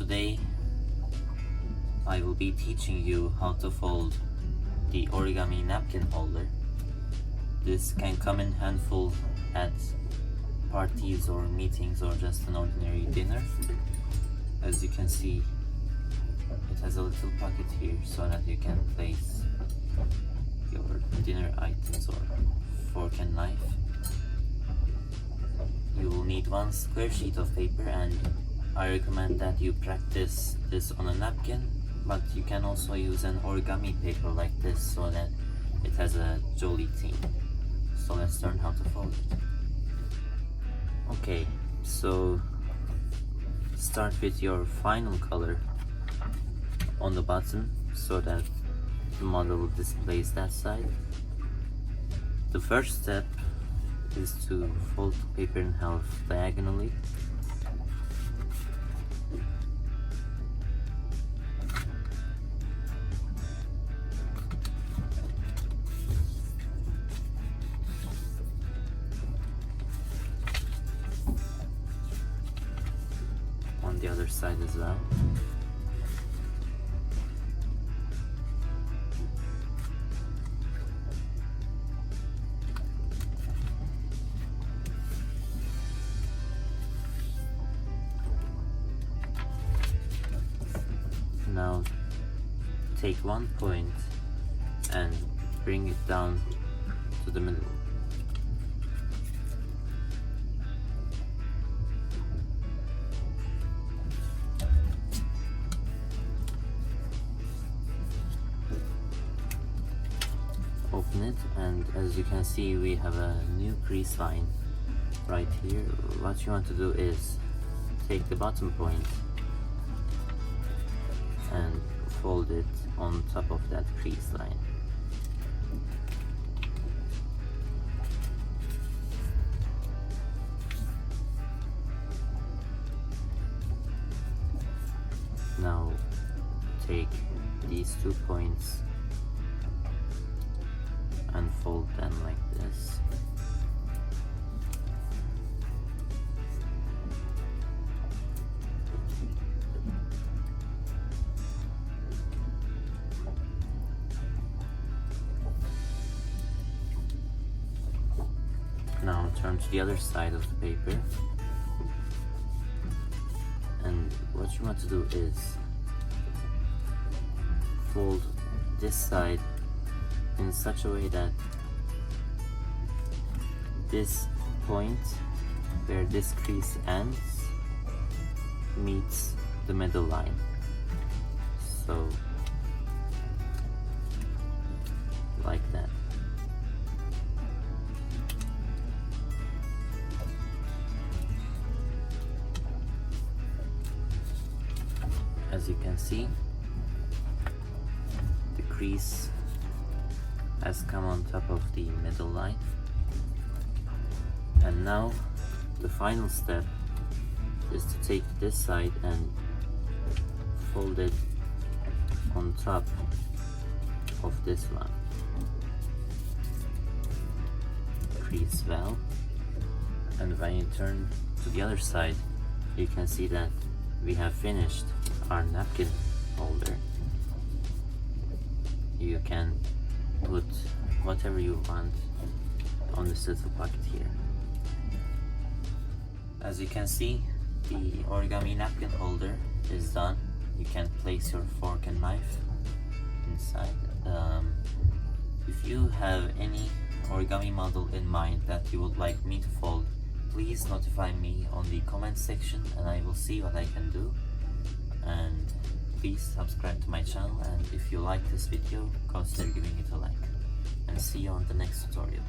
today I will be teaching you how to fold the origami napkin holder. This can come in handful at parties or meetings or just an ordinary dinner. As you can see, it has a little pocket here so that you can place your dinner items or fork and knife. You will need one square sheet of paper, and I recommend that you practice this on a napkin, but you can also use an origami paper like this so that it has a jolly theme. So let's learn how to fold it. Okay, so start with your final color on the bottom so that the model displays that side. The first step is to fold the paper in half diagonally. On the other side as well. Now take one point and bring it down to the middle. Open it, and as you can see we have a new crease line right here. What you want to do is take the bottom point and fold it on top of that crease line. Now take these 2 points and fold them like this. Now turn to the other side of the paper, and what you want to do is fold this side in such a way that this point where this crease ends meets the middle line. So like that. As you can see, the crease has come on top of the middle line. And now the final step is to take this side and fold it on top of this one. Crease well, and when you turn to the other side, you can see that we have finished our napkin holder. You can put whatever you want on this little pocket here. As you can see, the origami napkin holder is done. You can place your fork and knife inside. If you have any origami model in mind that you would like me to fold, please notify me on the comment section and I will see what I can do. And please subscribe to my channel, and if you like this video, consider giving it a like. And see you on the next tutorial.